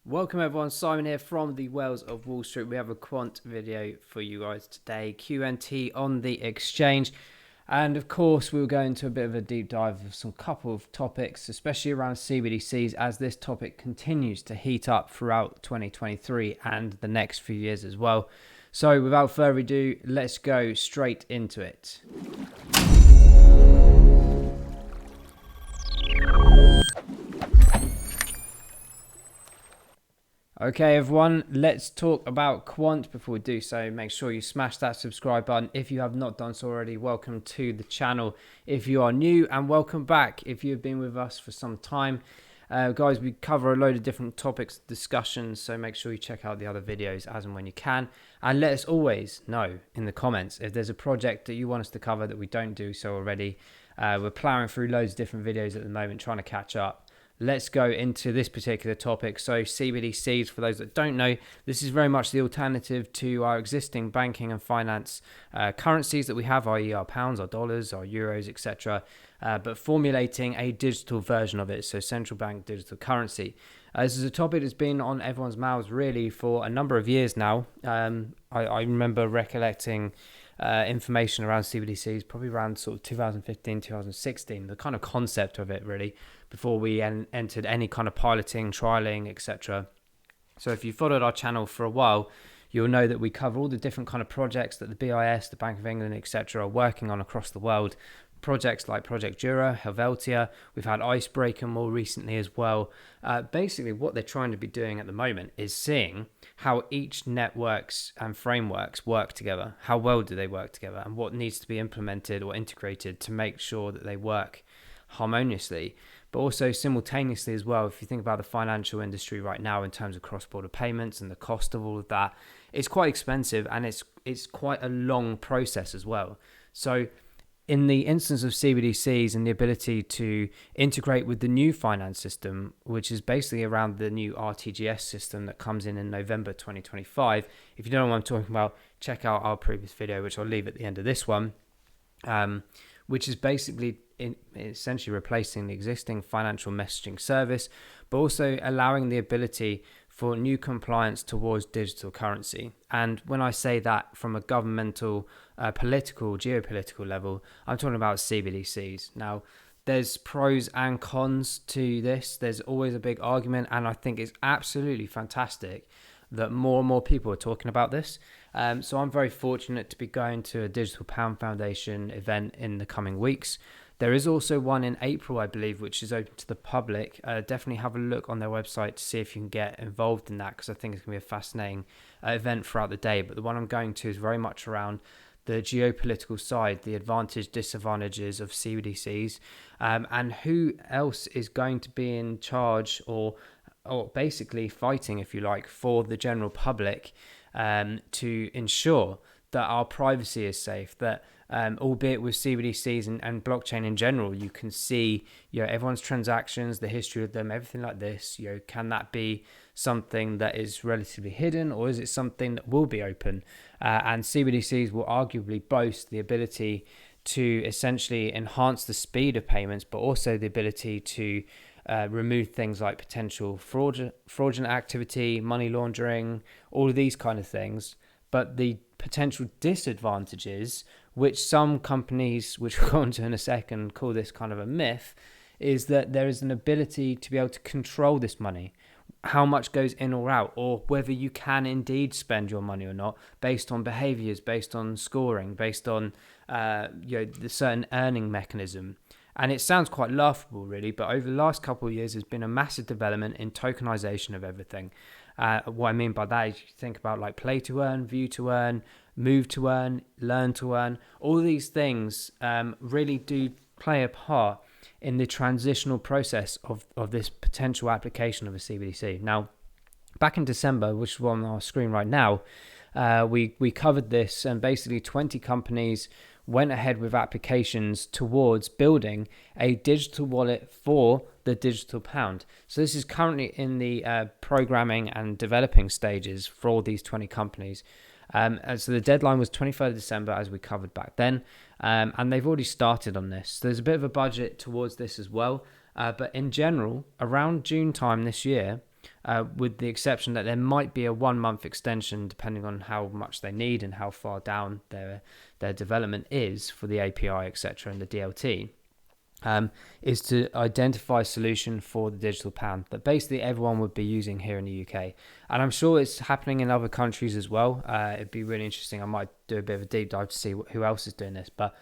Welcome everyone, Simon here from the Wells of Wall Street. We have a quant video for you guys today, QNT on the exchange. And of course, we'll go into a bit of a deep dive of some couple of topics, especially around CBDCs, as this topic continues to heat up throughout 2023 and the next few years as well. So without further ado, let's go straight into it. Okay everyone, let's talk about Quant. Before we do so, make sure you smash that subscribe button if you have not done so already. Welcome to the channel if you are new, and welcome back if you've been with us for some time. Guys, we cover a load of different topics, discussions, so make sure you check out the other videos as and when you can. And let us always know in the comments if there's a project that you want us to cover that we don't do so already. We're plowing through loads of different videos at the moment, trying to catch up. Let's go into this particular topic. So CBDCs, for those that don't know, this is very much the alternative to our existing banking and finance currencies that we have, i.e. our pounds, our dollars, our euros, etc. But formulating a digital version of it, so central bank digital currency. This is a topic that's been on everyone's mouths really for a number of years now. I remember recollecting information around CBDCs probably around sort of 2015, 2016, the kind of concept of it really, before we entered any kind of piloting, trialing, etc. So if you followed our channel for a while, you'll know that we cover all the different kind of projects that the BIS, the Bank of England, etc. are working on across the world. Projects like Project Jura, Helvetia, we've had Icebreaker more recently as well. Basically, what they're trying to be doing at the moment is seeing how each networks and frameworks work together. How well do they work together, and what needs to be implemented or integrated to make sure that they work harmoniously. But also simultaneously as well, if you think about the financial industry right now in terms of cross-border payments and the cost of all of that, it's quite expensive, and it's quite a long process as well. So in the instance of CBDCs and the ability to integrate with the new finance system, which is basically around the new RTGS system that comes in November 2025. If you don't know what I'm talking about, check out our previous video, which I'll leave at the end of this one, which is basically essentially replacing the existing financial messaging service, but also allowing the ability for new compliance towards digital currency. And when I say that from a governmental, political, geopolitical level, I'm talking about CBDCs. Now, there's pros and cons to this. There's always a big argument, and I think it's absolutely fantastic that more and more people are talking about this. So I'm very fortunate to be going to a Digital Pound Foundation event in the coming weeks. There is also one in April, I believe, which is open to the public. Definitely have a look on their website to see if you can get involved in that, because I think it's going to be a fascinating event throughout the day. But the one I'm going to is very much around the geopolitical side, the advantage, disadvantages of CBDCs, and who else is going to be in charge or basically fighting, if you like, for the general public to ensure that our privacy is safe, that albeit with CBDCs and blockchain in general, you can see, everyone's transactions, the history of them, everything like this. Can that be something that is relatively hidden, or is it something that will be open? And CBDCs will arguably boast the ability to essentially enhance the speed of payments, but also the ability to remove things like potential fraudulent activity, money laundering, all of these kind of things. But the potential disadvantages, which some companies, which we'll go into in a second, call this kind of a myth, is that there is an ability to be able to control this money, how much goes in or out, or whether you can indeed spend your money or not, based on behaviors, based on scoring, based on the certain earning mechanism. And it sounds quite laughable, really, but over the last couple of years, there's been a massive development in tokenization of everything. What I mean by that is you think about like play to earn, view to earn, move to earn, learn to earn. All of these things really do play a part in the transitional process of this potential application of a CBDC. Now, back in December, which is on our screen right now, we covered this, and basically 20 companies went ahead with applications towards building a digital wallet for the digital pound. So this is currently in the programming and developing stages for all these 20 companies. And so the deadline was 23rd of December, as we covered back then. And they've already started on this. So there's a bit of a budget towards this as well. But in general, around June time this year, with the exception that there might be a 1 month extension depending on how much they need and how far down their development is for the API, etc., and the DLT. Is to identify a solution for the digital pound that basically everyone would be using here in the UK. And I'm sure it's happening in other countries as well. It'd be really interesting. I might do a bit of a deep dive to see who else is doing this. But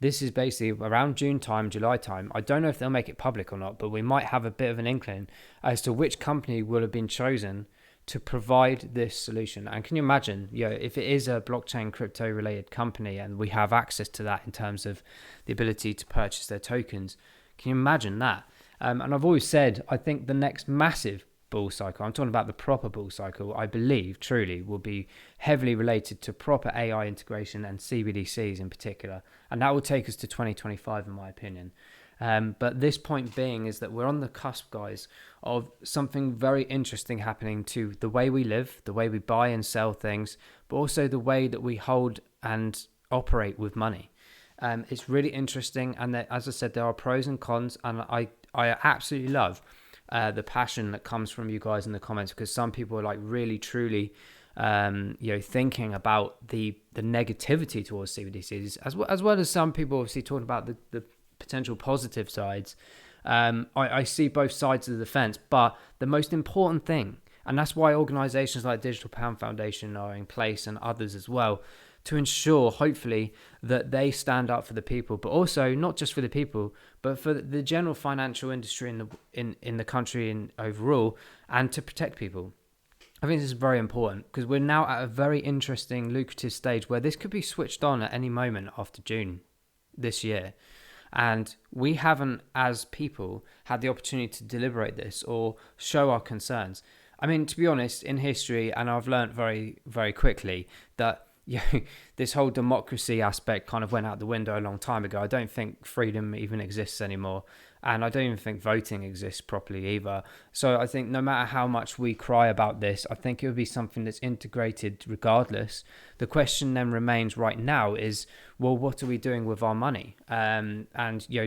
this is basically around June time, July time. I don't know if they'll make it public or not, but we might have a bit of an inkling as to which company will have been chosen to provide this solution. And can you imagine, if it is a blockchain crypto related company and we have access to that in terms of the ability to purchase their tokens, can you imagine that? And I've always said, I think the next massive bull cycle, I'm talking about the proper bull cycle, I believe truly will be heavily related to proper AI integration and CBDCs in particular. And that will take us to 2025 in my opinion. But this point being is that we're on the cusp, guys, of something very interesting happening to the way we live, the way we buy and sell things, but also the way that we hold and operate with money. It's really interesting. And as I said, there are pros and cons. And I absolutely love the passion that comes from you guys in the comments, because some people are like really, truly thinking about the negativity towards CBDCs, as well as some people obviously talking about the potential positive sides. I see both sides of the fence, but the most important thing, and that's why organizations like Digital Pound Foundation are in place and others as well, to ensure hopefully that they stand up for the people, but also not just for the people, but for the general financial industry in the country and overall, and to protect people. I think this is very important because we're now at a very interesting, lucrative stage where this could be switched on at any moment after June this year. And we haven't, as people, had the opportunity to deliberate this or show our concerns. I mean, to be honest, in history, and I've learned very, very quickly that this whole democracy aspect kind of went out the window a long time ago. I don't think freedom even exists anymore. And I don't even think voting exists properly either. So I think no matter how much we cry about this, I think it would be something that's integrated regardless. The question then remains right now is, well, what are we doing with our money? And,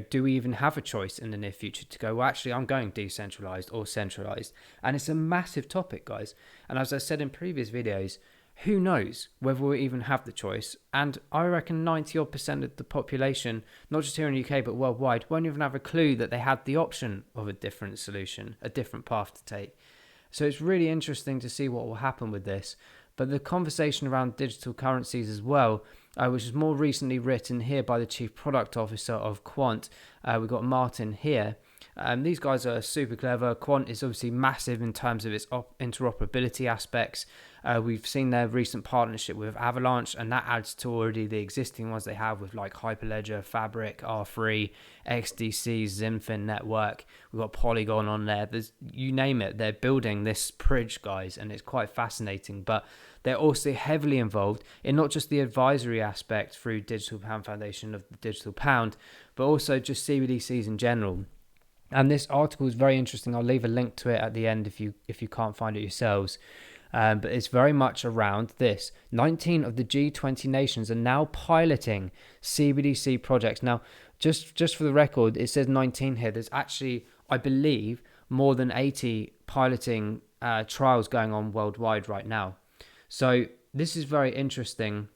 do we even have a choice in the near future to go, well, actually, I'm going decentralized or centralized? And it's a massive topic, guys. And as I said in previous videos, who knows whether we even have the choice? And I reckon 90% of the population, not just here in the UK, but worldwide, won't even have a clue that they had the option of a different solution, a different path to take. So it's really interesting to see what will happen with this. But the conversation around digital currencies as well, which is more recently written here by the Chief Product Officer of Quant. We've got Martin here. These guys are super clever. Quant is obviously massive in terms of its interoperability aspects. We've seen their recent partnership with Avalanche, and that adds to already the existing ones they have with like Hyperledger, Fabric, R3, XDC, Zimfin network. We've got Polygon on there. There's, you name it, they're building this bridge, guys, and it's quite fascinating. But they're also heavily involved in not just the advisory aspect through Digital Pound Foundation of the Digital Pound, but also just CBDCs in general. And this article is very interesting. I'll leave a link to it at the end if you can't find it yourselves. But it's very much around this. 19 of the G20 nations are now piloting CBDC projects. Now, just for the record, it says 19 here. There's actually, I believe, more than 80 piloting trials going on worldwide right now. So this is very interesting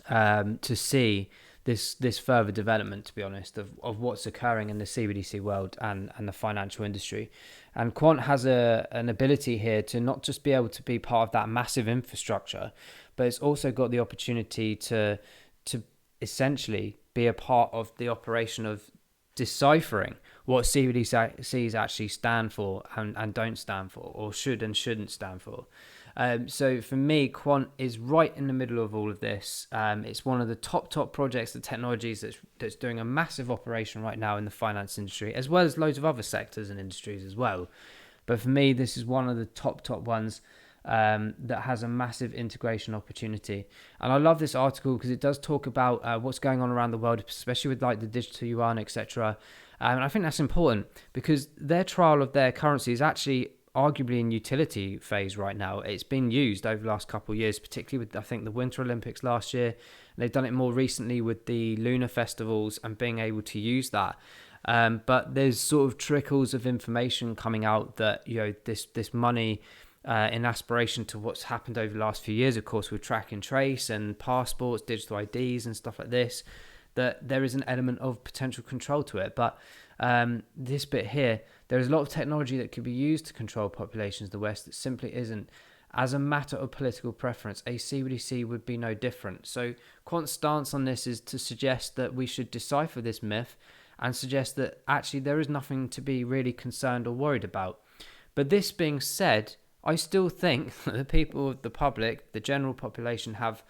to see this further development, to be honest, of what's occurring in the CBDC world and the financial industry. And Quant has an ability here to not just be able to be part of that massive infrastructure, but it's also got the opportunity to essentially be a part of the operation of deciphering what CBDCs actually stand for and don't stand for, or should and shouldn't stand for. So for me, Quant is right in the middle of all of this. It's one of the top projects, the technologies that's doing a massive operation right now in the finance industry, as well as loads of other sectors and industries as well. But for me, this is one of the top ones that has a massive integration opportunity. And I love this article because it does talk about what's going on around the world, especially with like the digital yuan, etc. And I think that's important because their trial of their currency is actually arguably in utility phase right now. It's been used over the last couple of years, particularly with, I think, the Winter Olympics last year. They've done it more recently with the lunar festivals and being able to use that. But there's sort of trickles of information coming out that, this money, in aspiration to what's happened over the last few years, of course, with track and trace and passports, digital IDs and stuff like this, that there is an element of potential control to it. But this bit here, there is a lot of technology that could be used to control populations in the West that simply isn't. As a matter of political preference, a CBDC would be no different. So Quant's stance on this is to suggest that we should decipher this myth and suggest that actually there is nothing to be really concerned or worried about. But this being said, I still think that the people of the public, the general population, have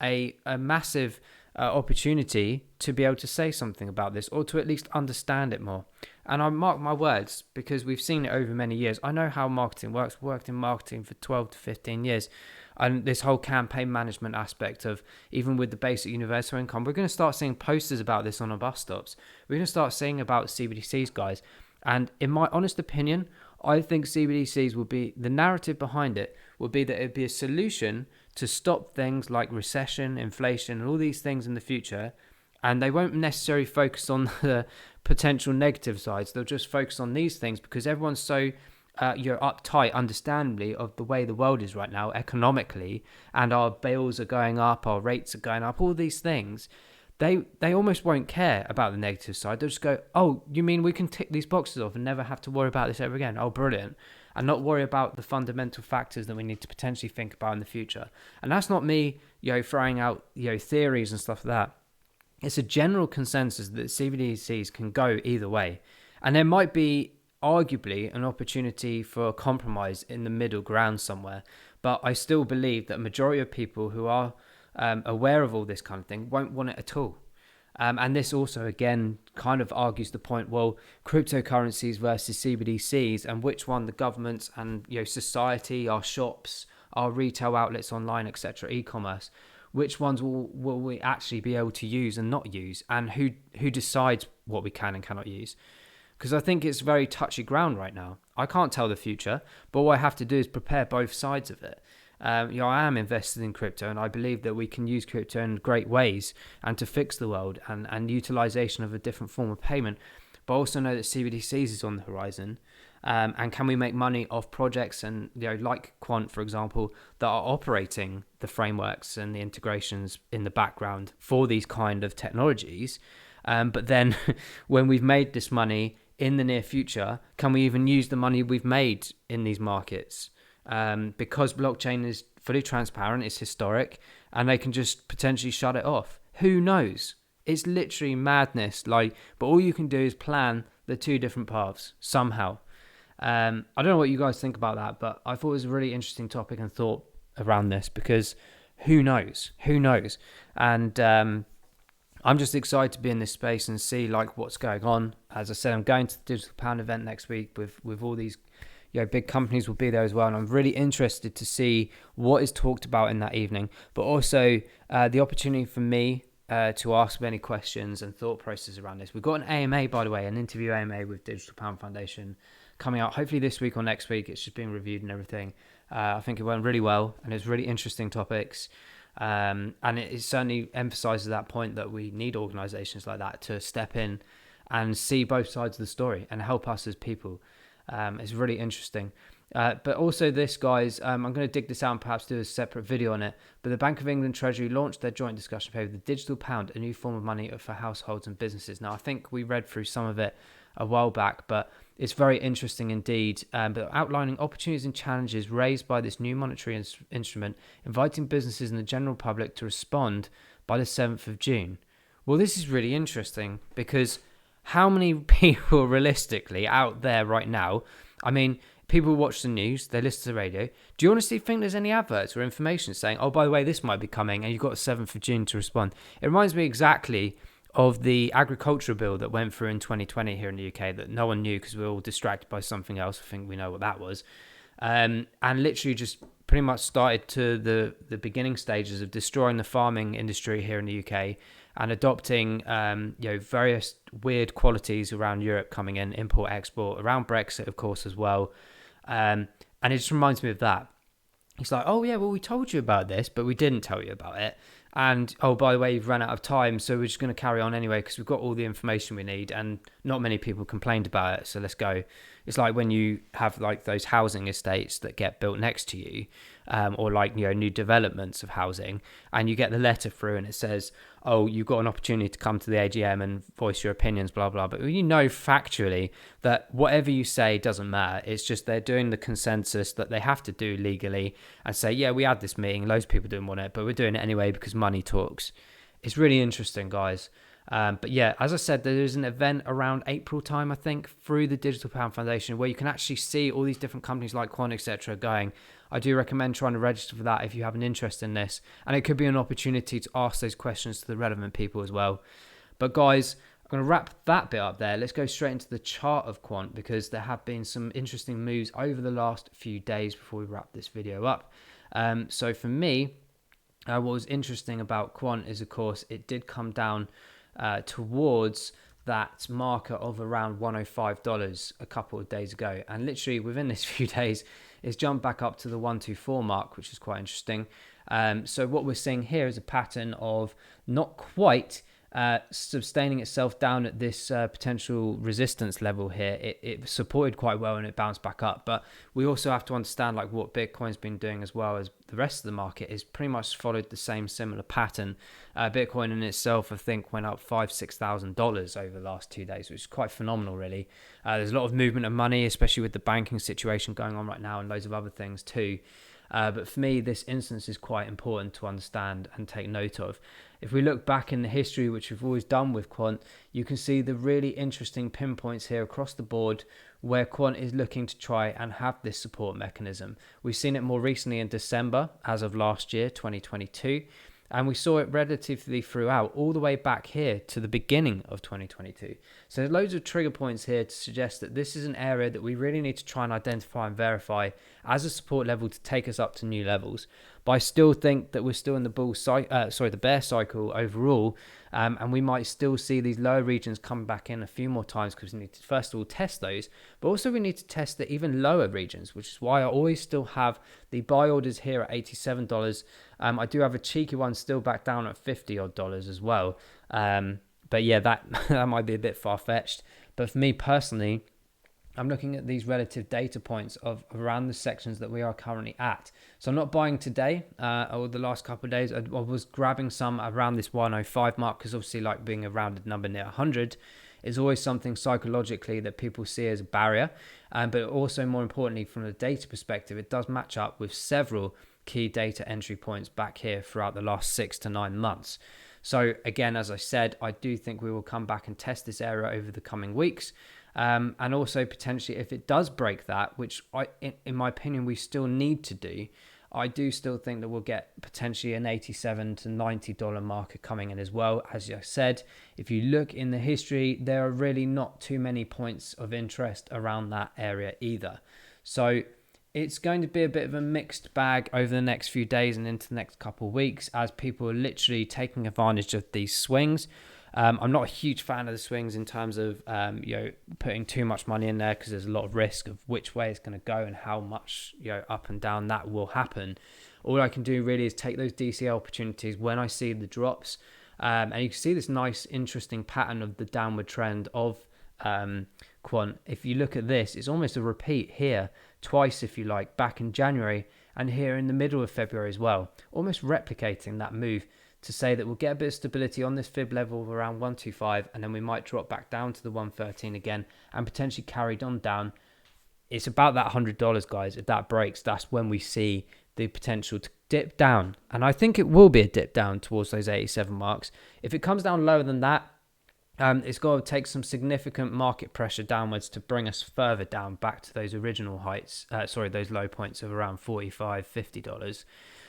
a massive opportunity to be able to say something about this, or to at least understand it more. And I mark my words, because we've seen it over many years. I know how marketing works, worked in marketing for 12 to 15 years. And this whole campaign management aspect of, even with the basic universal income, we're going to start seeing posters about this on our bus stops. We're going to start seeing about CBDCs, guys. And in my honest opinion, I think CBDCs will be, the narrative behind it will be that it'd be a solution to stop things like recession, inflation, and all these things in the future. And they won't necessarily focus on the potential negative sides. They'll just focus on these things because everyone's so uptight, understandably, of the way the world is right now economically, and our bills are going up, our rates are going up, all these things. They almost won't care about the negative side. They'll just go, oh, you mean we can tick these boxes off and never have to worry about this ever again? Oh, brilliant. And not worry about the fundamental factors that we need to potentially think about in the future. And that's not me, throwing out, theories and stuff like that. It's a general consensus that CBDCs can go either way. And there might be arguably an opportunity for a compromise in the middle ground somewhere. But I still believe that a majority of people who are aware of all this kind of thing won't want it at all. And this also, again, kind of argues the point, well, cryptocurrencies versus CBDCs, and which one the governments and society, our shops, our retail outlets online, etc., e-commerce, which ones will we actually be able to use and not use, and who decides what we can and cannot use? Because I think it's very touchy ground right now. I can't tell the future, but what I have to do is prepare both sides of it. I am invested in crypto, and I believe that we can use crypto in great ways and to fix the world and utilization of a different form of payment. But I also know that CBDCs is on the horizon. And can we make money off projects and like Quant, for example, that are operating the frameworks and the integrations in the background for these kind of technologies? But then when we've made this money in the near future, can we even use the money we've made in these markets? Because blockchain is fully transparent, it's historic, and they can just potentially shut it off. Who knows? It's literally madness. But all you can do is plan the two different paths somehow. I don't know what you guys think about that, but I thought it was a really interesting topic and thought around this, because who knows? And I'm just excited to be in this space and see what's going on. As I said, I'm going to the Digital Pound event next week with all these big companies will be there as well, and I'm really interested to see what is talked about in that evening, but also the opportunity for me to ask any questions and thought process around this. We've got an AMA, by the way, an interview AMA with Digital Pound Foundation coming out hopefully this week or next week. It's just being reviewed and everything. I think it went really well, and it's really interesting topics. And it certainly emphasizes that point that we need organizations like that to step in and see both sides of the story and help us as people. It's really interesting. But also this, guys, I'm going to dig this out and perhaps do a separate video on it. But the Bank of England Treasury launched their joint discussion paper, the digital pound, a new form of money for households and businesses. Now, I think we read through some of it a while back, but it's very interesting indeed. But outlining opportunities and challenges raised by this new monetary instrument, inviting businesses and the general public to respond by the 7th of June. Well, this is really interesting, because how many people realistically out there right now, I mean, people watch the news, they listen to the radio. Do you honestly think there's any adverts or information saying, oh, by the way, this might be coming and you've got the 7th of June to respond? It reminds me exactly of the agricultural bill that went through in 2020 here in the UK that no one knew because we were all distracted by something else. I think we know what that was. And literally just pretty much started to the beginning stages of destroying the farming industry here in the UK and adopting various weird qualities around Europe coming in, import, export, around Brexit, of course, as well. And it just reminds me of that. It's like, oh, yeah, well, we told you about this, but we didn't tell you about it. And oh, by the way, you've run out of time, so we're just going to carry on anyway because we've got all the information we need, and not many people complained about it. So let's go. It's like when you have like those housing estates that get built next to you, or like new developments of housing, and you get the letter through, and it says, "Oh, you've got an opportunity to come to the AGM and voice your opinions," blah blah. But you know factually that whatever you say doesn't matter. It's just they're doing the consensus that they have to do legally and say, "Yeah, we had this meeting. Loads of people didn't want it, but we're doing it anyway because money talks." It's really interesting, guys. But yeah, as I said, there is an event around April time, I think, through the Digital Pound Foundation where you can actually see all these different companies like Quant, etc. going. I do recommend trying to register for that if you have an interest in this. And it could be an opportunity to ask those questions to the relevant people as well. But guys, I'm going to wrap that bit up there. Let's go straight into the chart of Quant because there have been some interesting moves over the last few days before we wrap this video up. So for me, what was interesting about Quant is, of course, it did come down towards that marker of around $105 a couple of days ago, and literally within this few days it's jumped back up to the 124 mark, which is quite interesting. So what we're seeing here is a pattern of not quite sustaining itself down at this potential resistance level here. It supported quite well and it bounced back up, but we also have to understand like what Bitcoin's been doing as well as the rest of the market is pretty much followed the same similar pattern. Bitcoin in itself, I think, went up $5,000-$6,000 over the last 2 days, which is quite phenomenal, really. There's a lot of movement of money, especially with the banking situation going on right now and loads of other things too. But for me, this instance is quite important to understand and take note of. If we look back in the history, which we've always done with Quant, you can see the really interesting pinpoints here across the board where Quant is looking to try and have this support mechanism. We've seen it more recently in December, as of last year, 2022. And we saw it relatively throughout, all the way back here to the beginning of 2022. So there's loads of trigger points here to suggest that this is an area that we really need to try and identify and verify as a support level to take us up to new levels. But I still think that we're still in the bear cycle overall, and we might still see these lower regions come back in a few more times because we need to first of all test those, but also we need to test the even lower regions, which is why I always still have the buy orders here at $87. I do have a cheeky one still back down at $50 odd as well. But yeah, that might be a bit far-fetched. But for me personally, I'm looking at these relative data points of around the sections that we are currently at. So I'm not buying today or the last couple of days. I was grabbing some around this 105 mark because obviously like being a rounded number near 100 is always something psychologically that people see as a barrier. But also more importantly, from a data perspective, it does match up with several key data entry points back here throughout the last 6 to 9 months. So again, as I said, I do think we will come back and test this area over the coming weeks. And also potentially if it does break that, which in my opinion, we still need to do, I do still think that we'll get potentially an $87 to $90 marker coming in as well. As I said, if you look in the history, there are really not too many points of interest around that area either. So it's going to be a bit of a mixed bag over the next few days and into the next couple of weeks as people are literally taking advantage of these swings. I'm not a huge fan of the swings in terms of putting too much money in there because there's a lot of risk of which way it's going to go and how much up and down that will happen. All I can do really is take those DCA opportunities when I see the drops, and you can see this nice interesting pattern of the downward trend of Quant. If you look at this, it's almost a repeat here twice, if you like, back in January and here in the middle of February as well, almost replicating that move to say that we'll get a bit of stability on this fib level of around 125 and then we might drop back down to the 113 again and potentially carried on down. It's about that $100, guys. If that breaks, that's when we see the potential to dip down, and I think it will be a dip down towards those 87 marks. If it comes down lower than that, it's got to take some significant market pressure downwards to bring us further down back to those original heights, those low points of around $45, $50.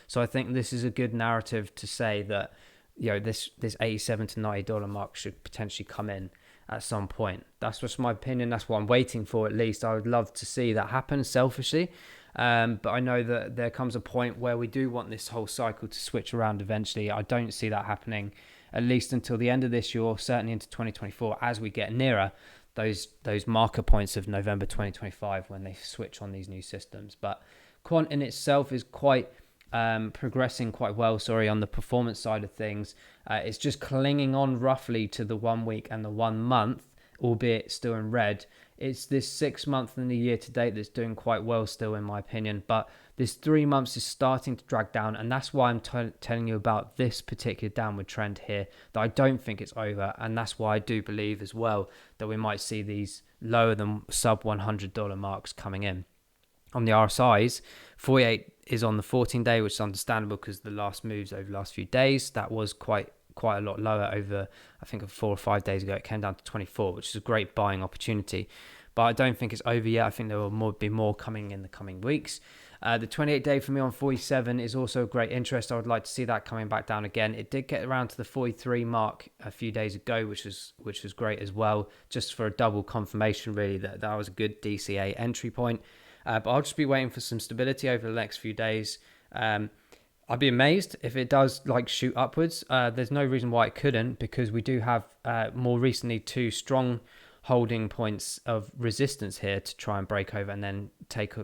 So I think this is a good narrative to say that this $87 to $90 mark should potentially come in at some point. That's just my opinion. That's what I'm waiting for, at least. I would love to see that happen selfishly. But I know that there comes a point where we do want this whole cycle to switch around eventually. I don't see that happening at least until the end of this year, or certainly into 2024 as we get nearer those marker points of November 2025 when they switch on these new systems. But Quant in itself is quite progressing quite well, on the performance side of things. It's just clinging on roughly to the 1 week and the 1 month, albeit still in red. It's this 6 month and the year to date that's doing quite well still, in my opinion. But this 3 months is starting to drag down, and that's why I'm telling you about this particular downward trend here, that I don't think it's over. And that's why I do believe as well that we might see these lower than sub $100 marks coming in. On the RSIs, 48 is on the 14-day, which is understandable because the last moves over the last few days, that was quite a lot lower over, I think 4 or 5 days ago. It came down to 24, which is a great buying opportunity. But I don't think it's over yet. I think there will be more coming in the coming weeks. The 28-day for me on 47 is also of great interest. I would like to see that coming back down again. It did get around to the 43 mark a few days ago, which was great as well, just for a double confirmation really that was a good DCA entry point. But I'll just be waiting for some stability over the next few days. I'd be amazed if it does shoot upwards. There's no reason why it couldn't, because we do have more recently 2 strong holding points of resistance here to try and break over and then take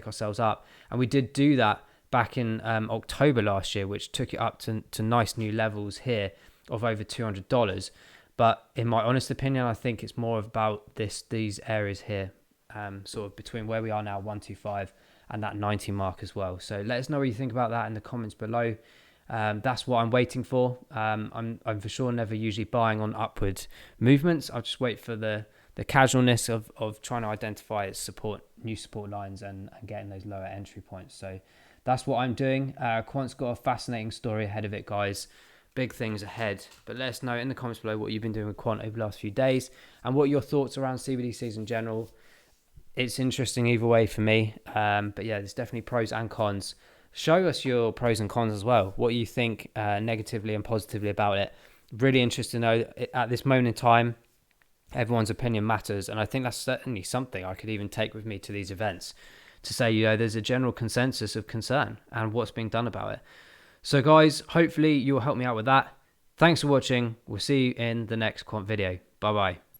ourselves up. And we did do that back in October last year, which took it up to nice new levels here of over $200. But in my honest opinion, I think it's more about these areas here, sort of between where we are now, 125, and that 90 mark as well. So let us know what you think about that in the comments below. That's what I'm waiting for. I'm for sure never usually buying on upward movements. I'll just wait for the casualness of trying to identify its new support lines and getting those lower entry points. So that's what I'm doing. Quant's got a fascinating story ahead of it, guys. Big things ahead. But let us know in the comments below what you've been doing with Quant over the last few days and what your thoughts around CBDCs in general. It's interesting either way for me. But yeah, there's definitely pros and cons. Show us your pros and cons as well. What you think negatively and positively about it. Really interested to know at this moment in time. Everyone's opinion matters. And I think that's certainly something I could even take with me to these events to say, there's a general consensus of concern and what's being done about it. So guys, hopefully you'll help me out with that. Thanks for watching. We'll see you in the next Quant video. Bye-bye.